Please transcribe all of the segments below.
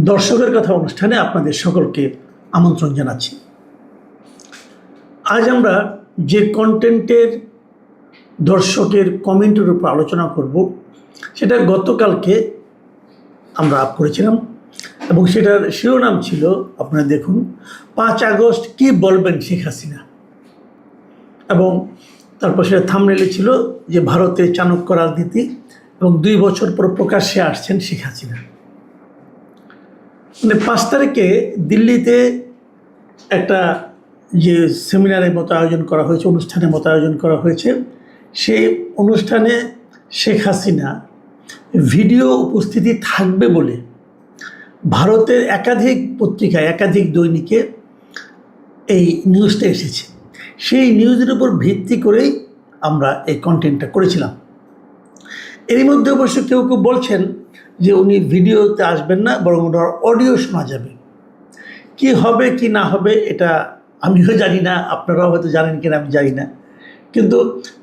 দর্শকের কথা অনুষ্ঠানে আপনাদের সকলকে আমন্ত্রণ জানাচ্ছি। আজ আমরা যে কন্টেন্টের দর্শকের কমেন্টের উপর আলোচনা করব সেটা গতকালকে আমরা আপ করেছিলাম এবং সেটার শিরোনাম ছিল, আপনারা দেখুন, 5 আগস্ট কি বলবেন শেখ হাসিনা, এবং তারপর সেটা থাম্বনেইলে ছিল যে ভারতের চাণক্য রাজনীতি এবং 2 বছর পর প্রকাশ্যে আসছেন শেখ হাসিনা। মানে 5 তারিখে দিল্লিতে একটা যে সেমিনারের মতো আয়োজন করা হয়েছে, অনুষ্ঠানের মতো আয়োজন করা হয়েছে, সেই অনুষ্ঠানে শেখ হাসিনা ভিডিও উপস্থিতি থাকবে বলে ভারতের একাধিক পত্রিকায়, একাধিক দৈনিকে এই নিউজটা এসেছে। সেই নিউজের উপর ভিত্তি করেই আমরা এই কন্টেন্টটা করেছিলাম। এরই মধ্যে অবশ্য কেউ কেউ বলছেন যে উনি ভিডিওতে আসবেন না, বরং ওনার অডিও শোনা যাবে। কি হবে কি না হবে এটা আমিও জানি না, আপনারাও হয়তো জানেন কিনা আমি জানি না, কিন্তু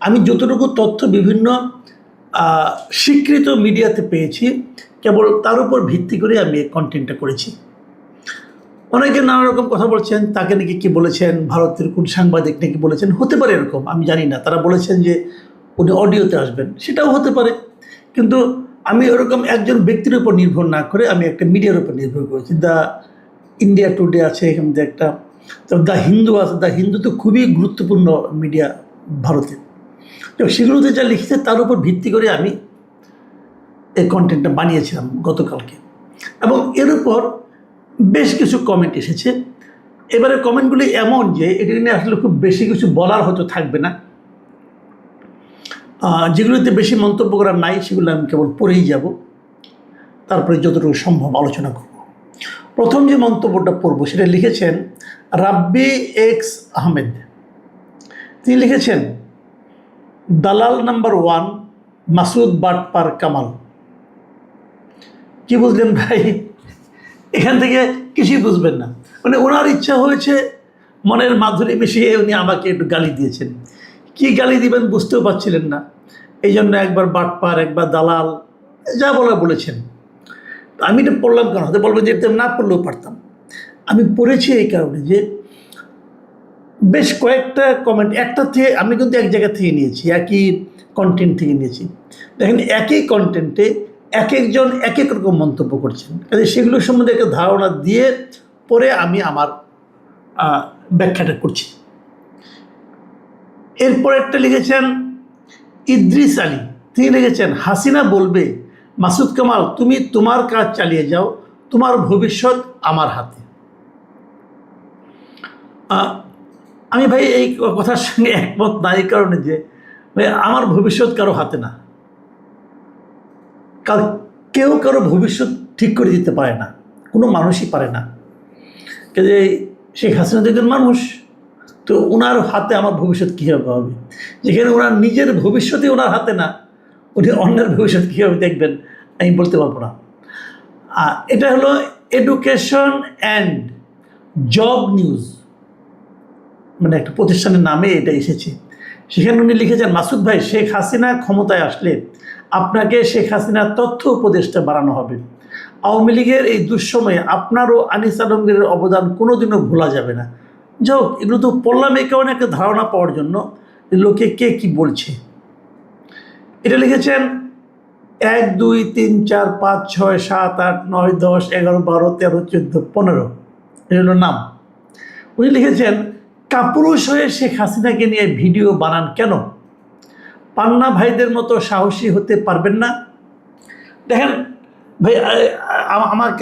আমি যতটুকু তথ্য বিভিন্ন স্বীকৃত মিডিয়াতে পেয়েছি, কেবল তার উপর ভিত্তি করে আমি এই কন্টেন্টটা করেছি। অনেকে নানা রকম কথা বলছেন, তাকে নাকি কি বলেছেন, ভারতের কোন সাংবাদিক নাকি বলেছেন, হতে পারে এরকম, আমি জানি না। তারা বলেছেন যে উনি অডিওতে আসবেন, সেটাও হতে পারে, কিন্তু আমি ওরকম একজন ব্যক্তির উপর নির্ভর না করে আমি একটা মিডিয়ার উপর নির্ভর করেছি। দ্য ইন্ডিয়া টুডে আছে, এখান থেকে একটা, দ্য হিন্দু আছে। দ্য হিন্দু তো খুবই গুরুত্বপূর্ণ মিডিয়া ভারতে, তো সেগুলোতে যা লিখেছে তার উপর ভিত্তি করে আমি এই কন্টেন্টটা বানিয়েছিলাম গতকালকে, এবং এর উপর বেশ কিছু কমেন্ট এসেছে। এবারে কমেন্টগুলি এমন যে এটা নিয়ে আসলে খুব বেশি কিছু বলার হয়তো থাকবে না, যেগুলোতে বেশি মন্তব্য করার নাই সেগুলো আমি কেবল পড়েই যাব, তারপরে যতটুকু সম্ভব আলোচনা করব। প্রথম যে মন্তব্যটা পড়ব সেটা লিখেছেন রাব্বি এক্স আহমেদ। তিনি লিখেছেন, দালাল নাম্বার 1 মাসুদ বাটপার কামাল। কি বুঝলেন ভাই? এখান থেকে কিছুই বুঝবেন না। মানে ওনার ইচ্ছা হয়েছে মনের মাধুরী মিশিয়ে উনি আমাকে একটু গালি দিয়েছেন। কি গালি দিবেন বুঝতেও পারছিলেন না, এই জন্য একবার বাটপার, একবার দালাল, যা বলা বলেছেন। আমি এটা পড়লাম কেন? হয়তো বলবেন যে এটা না পড়লেও পারতাম। আমি পড়েছি এই কারণে যে বেশ কয়েকটা কমেন্ট একটা থেকে, আমি কিন্তু এক জায়গা থেকে নিয়েছি, একই কন্টেন্ট থেকে নিয়েছি। দেখেন, একই কন্টেন্টে এক একজন এক এক রকম মন্তব্য করছেন, কাজে সেগুলো সম্বন্ধে একটা ধারণা দিয়ে পরে আমি আমার ব্যাখ্যাটা করছি। এরপর একটা লিখেছেন ইদ্রিস আলী। তিনি লিখেছেন, হাসিনা বলবে, মাসুদ কামাল তুমি তোমার কাজ চালিয়ে যাও, তোমার ভবিষ্যৎ আমার হাতে। আমি ভাই এই কথার সঙ্গে একমত না, এই কারণে যে ভাই আমার ভবিষ্যৎ কারো হাতে না। কেউ কারো ভবিষ্যৎ ঠিক করে দিতে পারে না, কোনো মানুষই পারে না। কাজে শেখ হাসিনা তো একজন মানুষ, তো ওনার হাতে আমার ভবিষ্যৎ কীভাবে হবে? যেখানে ওনার নিজের ভবিষ্যৎই ওনার হাতে না, উনি অন্যের ভবিষ্যৎ কীভাবে দেখবেন আমি বলতে পারবো না। এটা হলো এডুকেশন অ্যান্ড জব নিউজ, মানে একটা প্রতিষ্ঠানের নামে এটা এসেছে। সেখানে উনি লিখেছেন, মাসুদ ভাই, শেখ হাসিনা ক্ষমতায় আসলে আপনাকে শেখ হাসিনার তথ্য উপদেষ্টা বানানো হবে। আওয়ামী লীগের এই দুঃসময়ে আপনারও আনিস আলমগীরের অবদান কোনোদিনও ভোলা যাবে না। যাই হোক, এগুলো তো পড়লাম এই কারণে একটা ধারণা পাওয়ার জন্য লোকে কে কি বলছে। এটা লিখেছেন 1 2 3 4 5 6 7 8 9 10 11 12 13 14 15, এটা হলো নাম। উনি লিখেছেন, কাপুরুষ হয়ে শেখ হাসিনাকে নিয়ে ভিডিও বানান কেন? পান্না ভাইদের মতো সাহসী হতে পারবেন না? দেখেন ভাই,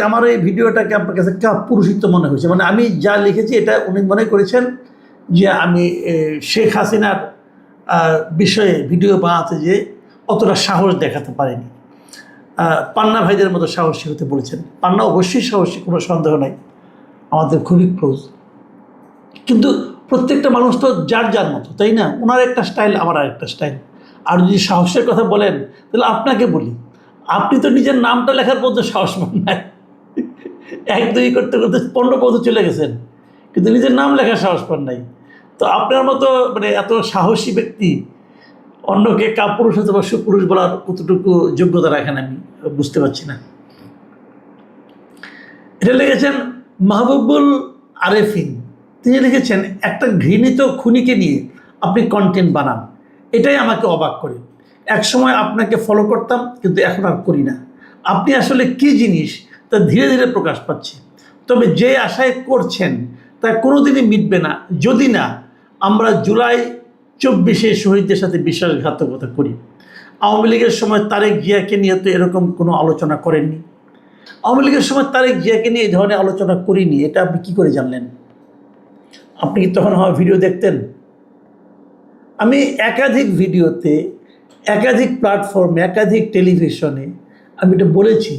আমার এই ভিডিওটাকে আপনার কাছে কাপুরুষিত মনে হয়েছে। মানে আমি যা লিখেছি এটা উনি মনে করেছেন যে আমি শেখ হাসিনার বিষয়ে ভিডিও বানাতে যে অতটা সাহস দেখাতে পারিনি। পান্না ভাইদের মতো সাহসী হতে বলেছেন। পান্না অবশ্যই সাহসী, কোনো সন্দেহ নাই, আমাদের খুবই ক্লোজ, কিন্তু প্রত্যেকটা মানুষ তো যার যার মতো, তাই না? ওনার একটা স্টাইল, আমার আরেকটা স্টাইল। আর যদি সাহসের কথা বলেন তাহলে আপনাকে বলি, আপনি তো নিজের নামটা লেখার পর্যন্ত সাহস পান নাই, 1 2 করতে করতে 15 পর্যন্ত চলে গেছেন, কিন্তু নিজের নাম লেখার সাহস পান নাই। তো আপনার মতো মানে এত সাহসী ব্যক্তি অন্যকে কাপুরুষ অথবা সুপুরুষ বলার কতটুকু যোগ্যতা রাখেন আমি বুঝতে পারছি না। এটা লিখেছেন মাহবুবুল আরেফিন। তিনি লিখেছেন, একটা ঘৃণিত খুনিকে নিয়ে আপনি কন্টেন্ট বানান, এটাই আমাকে অবাক করে। এক সময় আপনাকে ফলো করতাম, কিন্তু এখন আর করি না। আপনি আসলে কি জিনিস তা ধীরে ধীরে প্রকাশ পাচ্ছে। তবে যে আশায় করছেন তা কোনোদিনই মিটবে না, যদি না আমরা জুলাই 24-এ শহীদদের সাথে বিশ্বাসঘাতকতা করি। আওয়ামী লীগের সময় তারেক জিয়াকে নিয়ে তো এরকম কোনো আলোচনা করেননি। আওয়ামী লীগের সময় তারেক জিয়াকে নিয়ে এই ধরনের আলোচনা করিনি, এটা আপনি কী করে জানলেন? আপনি কি তখন আমার ভিডিও দেখতেন? আমি একাধিক ভিডিওতে, একাধিক প্ল্যাটফর্মে, একাধিক টেলিভিশনে আমি এটা বলেছি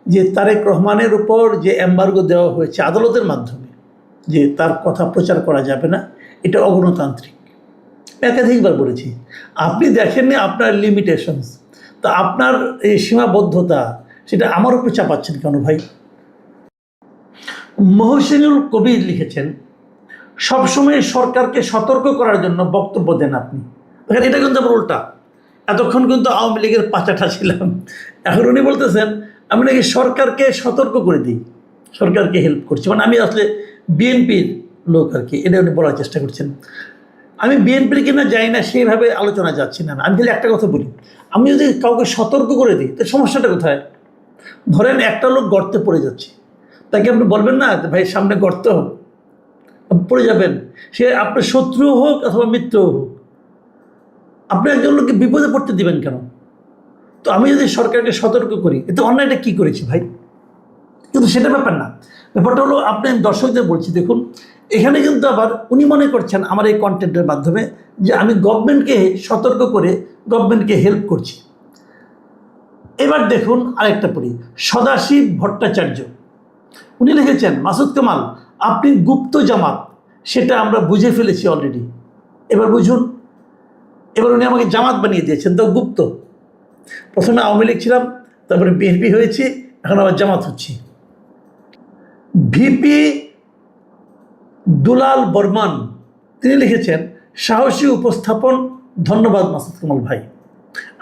যে তারেক রহমানের উপর যে এম্বার্গো দেওয়া হয়েছে আদালতের মাধ্যমে, যে তার কথা প্রচার করা যাবে না, এটা অগণতান্ত্রিক। একাধিকবার বলেছি। আপনি দেখেননি আপনার লিমিটেশনস, তা আপনার এই সীমাবদ্ধতা সেটা আমার উপরে চাপাচ্ছেন কেন ভাই? মহসিনুল কবির লিখেছেন, সবসময় সরকারকে সতর্ক করার জন্য বক্তব্য দেন আপনি। দেখেন, এটা কিন্তু আবার উল্টা। এতক্ষণ কিন্তু আওয়ামী লীগের পাচাটা ছিলাম, এখন উনি বলতেছেন আমি নাকি সরকারকে সতর্ক করে দিই, সরকারকে হেল্প করছি, মানে আমি আসলে বিএনপির লোক আর কি, এটা উনি বলার চেষ্টা করছেন। আমি বিএনপির কিনা যাই না সেইভাবে আলোচনা যাচ্ছি না। আমি খালি একটা কথা বলি, আমি যদি কাউকে সতর্ক করে দিই তো সমস্যাটা কোথায়? ধরেন একটা লোক গর্তে পড়ে যাচ্ছে, তাকে আপনি বলবেন না ভাই সামনে গর্ত, পড়ে যাবেন, সে আপনার শত্রুও হোক অথবা মিত্রও হোক, আপনি একজন লোককে বিপদে পড়তে দিবেন কেন? তো আমি যদি সরকারকে সতর্ক করি, এতে অন্যায়টা কী করেছি ভাই? কিন্তু সেটা ব্যাপার না। ব্যাপারটা হলো, আপনি দর্শকদের বলছি, দেখুন এখানে কিন্তু আবার উনি মনে করছেন আমার এই কন্টেন্টের মাধ্যমে যে আমি গভর্নমেন্টকে সতর্ক করে গভর্নমেন্টকে হেল্প করছি। এবার দেখুন আরেকটা পড়ি, সদাশিব ভট্টাচার্য। উনি লিখেছেন, মাসুদ কামাল আপনি গুপ্ত জামাত, সেটা আমরা বুঝে ফেলেছি অলরেডি, এবার বুঝুন। এবার উনি আমাকে জামাত বানিয়ে দিয়েছেন, তো গুপ্ত। প্রথমে আওয়ামী লীগ ছিলাম, তারপরে বিএনপি হয়েছি, এখন আবার জামাত হচ্ছি। ভিপি দুলাল বর্মন তিনি লিখেছেন, সাহসী উপস্থাপন, ধন্যবাদ মাসুদ কামাল ভাই।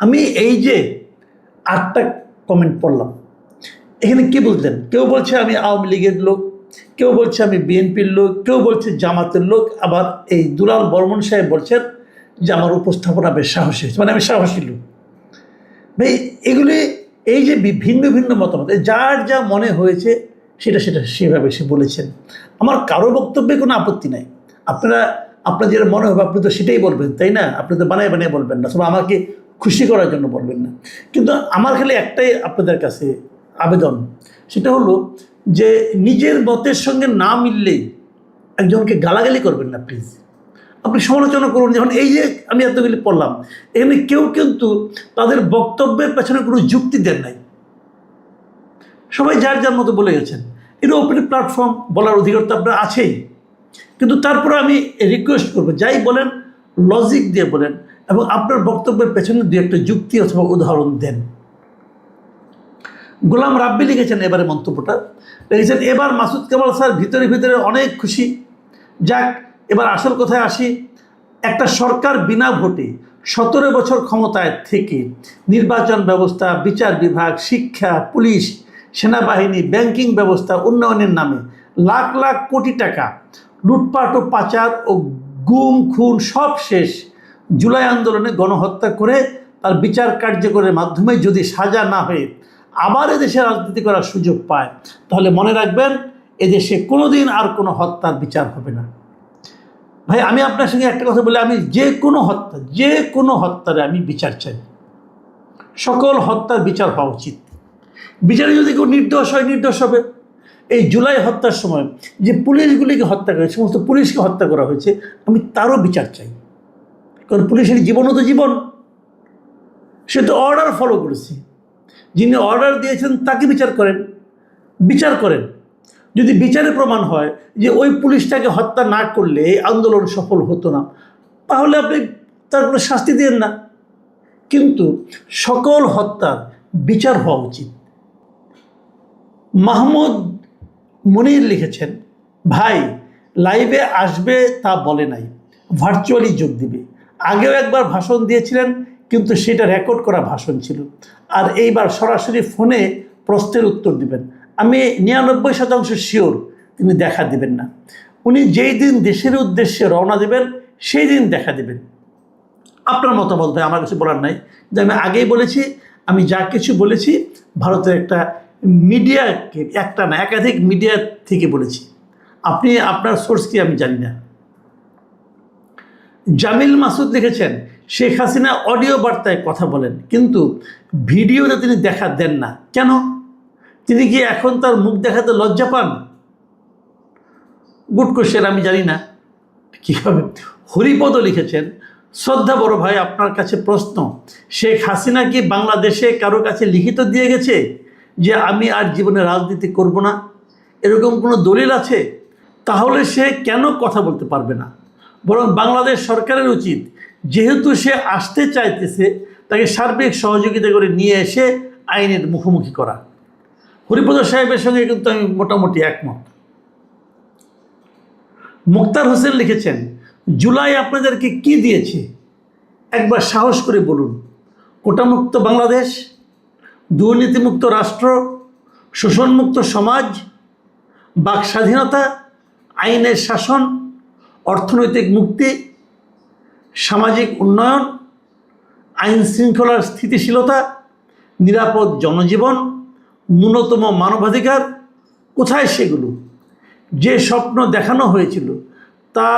আমি এই যে 8টা কমেন্ট পড়লাম, এখানে কি বুঝলেন? কেউ বলছে আমি আওয়ামী লীগের লোক, কেউ বলছে আমি বিএনপির লোক, কেউ বলছে জামাতের লোক, আবার এই দুলাল বর্মন সাহেব বলছেন যে আমার উপস্থাপনা বেশ সাহসী হয়েছে, মানে আমি সাহসী লোক। ভাই এগুলি, এই যে ভিন্ন ভিন্ন মতামত, যার যা মনে হয়েছে সেটা সেভাবে সে বলেছেন। আমার কারো বক্তব্যে কোনো আপত্তি নাই। আপনার যেটা মনে হবে আপনি তো সেটাই বলবেন, তাই না? আপনি তো বানায় বানিয়ে বলবেন না, সব আমাকে খুশি করার জন্য বলবেন না। কিন্তু আমার খালি একটাই আপনাদের কাছে আবেদন, সেটা হলো যে নিজের মতের সঙ্গে না মিললেই একজনকে গালাগালি করবেন না প্লিজ। আপনি সমালোচনা করুন। যেমন এই যে আমি এতগুলি পড়লাম, এখানে কেউ কিন্তু তাদের বক্তব্যের পেছনে কোনো যুক্তি দেন নাই, সবাই যার যার মতো বলে গেছেন। এটা ওপেন প্ল্যাটফর্ম, বলার অধিকার তো আপনার আছেই। কিন্তু তারপরে আমি রিকোয়েস্ট করবো, যাই বলেন লজিক দিয়ে বলেন, এবং আপনার বক্তব্যের পেছনে দু একটা যুক্তি অথবা উদাহরণ দেন। গোলাম রাব্বি লিখেছেন এবারে মন্তব্যটা, লিখেছেন, এবার মাসুদ কামাল স্যার ভিতরে ভিতরে অনেক খুশি। যাক, এবার আসল কথায় আসি। একটা সরকার বিনা ভোটে 17 বছর ক্ষমতায় থেকে নির্বাচন ব্যবস্থা, বিচার বিভাগ, শিক্ষা, পুলিশ, সেনাবাহিনী, ব্যাংকিং ব্যবস্থা উন্নয়নের নামে লাখ লাখ কোটি টাকা লুটপাট ও পাচার ও গুম খুন সব শেষ। জুলাই আন্দোলনে গণহত্যা করে তার বিচার কার্যকরের মাধ্যমে যদি সাজা না হয়ে আবার এদেশে রাজনীতি করার সুযোগ পায়, তাহলে মনে রাখবেন এদেশে কোনোদিন আর কোনো হত্যার বিচার হবে না। ভাই আমি আপনার সঙ্গে একটা কথা বলি, আমি যে কোনো হত্যারে আমি বিচার চাই। সকল হত্যার বিচার হওয়া উচিত। বিচারে যদি কেউ নির্দোষ হয়, নির্দোষ হবে। এই জুলাই হত্যার সময় যে পুলিশগুলিকে হত্যা করেছে, সমস্ত পুলিশকে হত্যা করা হয়েছে, আমি তারও বিচার চাই। কারণ পুলিশের জীবনও তো জীবন, সে তো অর্ডার ফলো করেছে। যিনি অর্ডার দিয়েছেন তাকে বিচার করেন। যদি বিচারে প্রমাণ হয় যে ওই পুলিশটাকে হত্যা না করলে এই আন্দোলন সফল হতো না, তাহলে আপনি তার কোনো শাস্তি দেন না। কিন্তু সকল হত্যার বিচার হওয়া উচিত। মাহমুদ মনির লিখেছেন, ভাই লাইভে আসবে তা বলে নাই, ভার্চুয়ালি যোগ দিবে। আগেও একবার ভাষণ দিয়েছিলেন, কিন্তু সেটা রেকর্ড করা ভাষণ ছিল, আর এইবার সরাসরি ফোনে প্রশ্নের উত্তর দিবেন। আমি 99% শিওর তিনি দেখা দিবেন না। উনি যেই দিন দেশের উদ্দেশ্যে রওনা দেবেন সেই দিন দেখা দেবেন। আপনার মতামত ভাই, আমার কিছু বলার নাই। যে আমি আগেই বলেছি, আমি যা কিছু বলেছি ভারতের একটা মিডিয়াকে, একটা না একাধিক মিডিয়া থেকে বলেছি। আপনি আপনার সোর্স কি আমি জানি না। জামিল মাসুদ লিখেছেন, শেখ হাসিনা অডিও বার্তায় কথা বলেন কিন্তু ভিডিওতে তিনি দেখা দেন না কেন? তিনি কি এখন তার মুখ দেখাতে লজ্জা পান? গুড কোশ্চেন, আমি জানি না কীভাবে। হরিপদ লিখেছেন, শ্রদ্ধা বড় ভাই, আপনার কাছে প্রশ্ন, শেখ হাসিনা কি বাংলাদেশে কারো কাছে লিখিত দিয়ে গেছে যে আমি আর জীবনে রাজনীতি করব না? এরকম কোনো দলিল আছে? তাহলে সে কেন কথা বলতে পারবে না? বরং বাংলাদেশ সরকারের উচিত, যেহেতু সে আসতে চাইতেছে, তাকে সার্বিক সহযোগিতা করে নিয়ে এসে আইনের মুখোমুখি করা। হরিপদ সাহেবের সঙ্গে কিন্তু আমি মোটামুটি একমত। মুক্তার হোসেন লিখেছেন, জুলাই আপনাদেরকে কি দিয়েছে একবার সাহস করে বলুন। কোটামুক্ত বাংলাদেশ, দুর্নীতিমুক্ত রাষ্ট্র, শোষণমুক্ত সমাজ, বাক স্বাধীনতা, আইনের শাসন, অর্থনৈতিক মুক্তি, সামাজিক উন্নয়ন, আইন শৃঙ্খলার স্থিতিশীলতা, নিরাপদ জনজীবন, ন্যূনতম মানবাধিকার। কোথায় সেগুলো? যে স্বপ্ন দেখানো হয়েছিল তা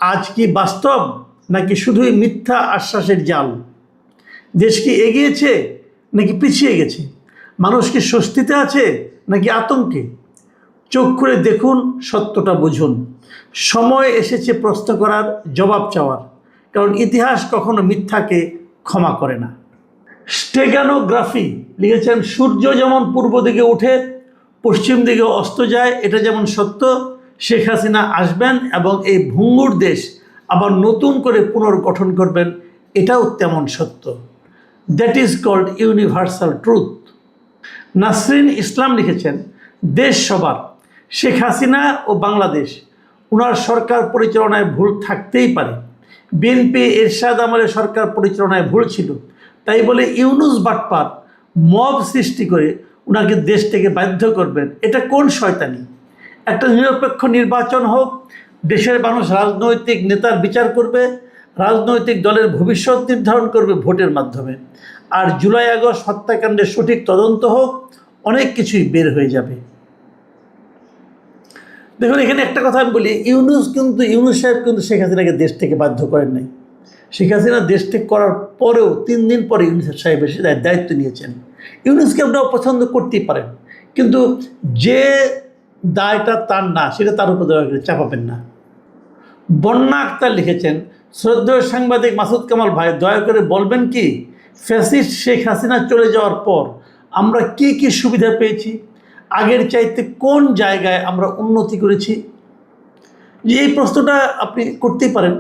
আজ কি বাস্তব নাকি শুধুই মিথ্যা আশ্বাসের জাল? দেশ কি এগিয়েছে নাকি পিছিয়ে গেছে? মানুষ কি স্বস্তিতে আছে নাকি আতঙ্কে? চোখ খুলে দেখুন, সত্যটা বুঝুন। সময় এসেছে প্রশ্ন করার, জবাব চাওয়ার, কারণ ইতিহাস কখনো মিথ্যাকে ক্ষমা করে না। স্টেগানোগ্রাফি লিখেছেন, সূর্য যেমন পূর্ব দিকে উঠে পশ্চিম দিকে অস্ত যায়, এটা যেমন সত্য, শেখ হাসিনা আসবেন এবং এই ভঙ্গুর দেশ আবার নতুন করে পুনর্গঠন করবেন, এটাও তেমন সত্য। That is called universal truth. Nasrin Islam লিখেছেন, দেশ সবার, শেখ হাসিনা ও বাংলাদেশ, ওনার সরকার পরিচালনায় ভুল থাকতেই পারে। বিএনপি এরশাদ আমলের সরকার পরিচালনায় ভুল ছিল, তাই বলে ইউনুস বাটপার মব সৃষ্টি করে ওনাকে দেশ থেকে বাধ্য করবেন, এটা কোন শয়তানি? একটা নিরপেক্ষ নির্বাচন হোক, দেশের মানুষ রাজনৈতিক নেতার বিচার করবে, রাজনৈতিক দলের ভবিষ্যৎ নির্ধারণ করবে ভোটের মাধ্যমে। আর জুলাই আগস্ট হত্যাকাণ্ডের সঠিক তদন্ত হোক, অনেক কিছুই বের হয়ে যাবে। দেখুন, এখানে একটা কথা আমি বলি, ইউনুস সাহেব কিন্তু শেখ হাসিনাকে দেশ থেকে বাধ্য করেন নাই। শেখ হাসিনা দেশ থেকে করার পরেও 3 দিন পরে ইউনুস সাহেব এসে দায়িত্ব নিয়েছেন। ইউনুসকে আপনারা পছন্দ করতেই পারেন, কিন্তু যে দায়টা তার না, সেটা তার উপর দয়া করে চাপাবেন না। বন্যা আক্তার লিখেছেন, শ্রদ্ধেয় সাংবাদিক মাসুদ কামাল ভাই, দয়া করে বলবেন কি ফ্যাসিস্ট শেখ হাসিনা চলে যাওয়ার পর আমরা কি কি সুবিধা পেয়েছি, আগের চাইতে কোন জায়গায় আমরা উন্নতি করেছি? যে এই প্রশ্নটা আপনি করতেই পারেন।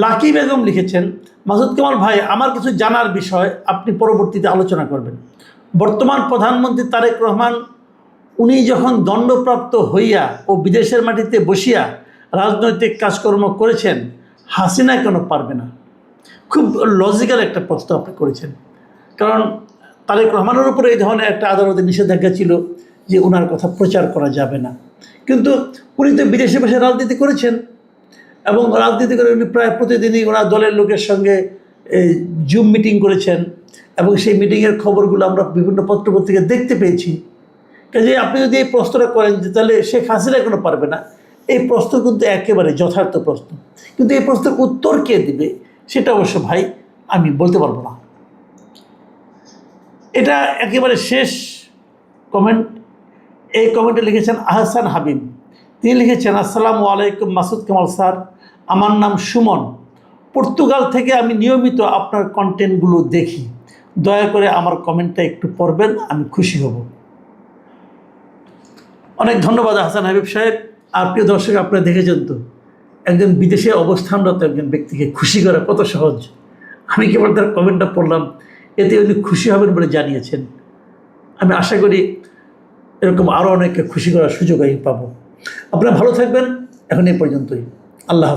লাকি বেগম লিখেছেন, মাসুদ কামাল ভাই, আমার কিছু জানার বিষয় আপনি পরবর্তীতে আলোচনা করবেন। বর্তমান প্রধানমন্ত্রী তারেক রহমান, উনি যখন দণ্ডপ্রাপ্ত হইয়া ও বিদেশের মাটিতে বসিয়া রাজনৈতিক কাজকর্ম করেছেন, হাসিনা কেন পারবে না? খুব লজিক্যাল একটা প্রশ্ন আপনি করেছেন, কারণ তারেক রহমানের উপরে এই ধরনের একটা আদালতে নিষেধাজ্ঞা ছিল যে ওনার কথা প্রচার করা যাবে না, কিন্তু উনি তো বিদেশে বসে রাজনীতি করেছেন এবং রাজনীতি করে উনি প্রায় প্রতিদিনই ওনার দলের লোকের সঙ্গে জুম মিটিং করেছেন এবং সেই মিটিংয়ের খবরগুলো আমরা বিভিন্ন পত্রপত্রিকায় দেখতে পেয়েছি। কাজে আপনি যদি এই প্রশ্নটা করেন যে তাহলে শেখ হাসিনা কোনো পারবে না, এই প্রশ্ন কিন্তু একেবারে যথার্থ প্রশ্ন, কিন্তু এই প্রশ্নের উত্তর কে দিবে সেটা অবশ্য ভাই আমি বলতে পারবো না। এটা একেবারে শেষ কমেন্ট। এই কমেন্টে লিখেছেন আহসান হাবিব। তিনি লিখেছেন, আসসালামু আলাইকুম মাসুদ কামাল স্যার, আমার নাম সুমন, পর্তুগাল থেকে আমি নিয়মিত আপনার কন্টেন্টগুলো দেখি, দয়া করে আমার কমেন্টটা একটু পড়বেন, আমি খুশি হব। অনেক ধন্যবাদ আহসান হাবিব সাহেব। আর প্রিয় দর্শক, আপনারা দেখেছেন তো একজন বিদেশে অবস্থানরত একজন ব্যক্তিকে খুশি করা কত সহজ। আমি কেবল তার কমেন্টটা পড়লাম, এতে উনি খুশি হবেন বলে জানিয়েছেন। আমি আশা করি এরকম আরও অনেককে খুশি করার সুযোগ আমি পাবো। আপনারা ভালো থাকবেন। এখন এই পর্যন্তই। আল্লাহ হাফেজ।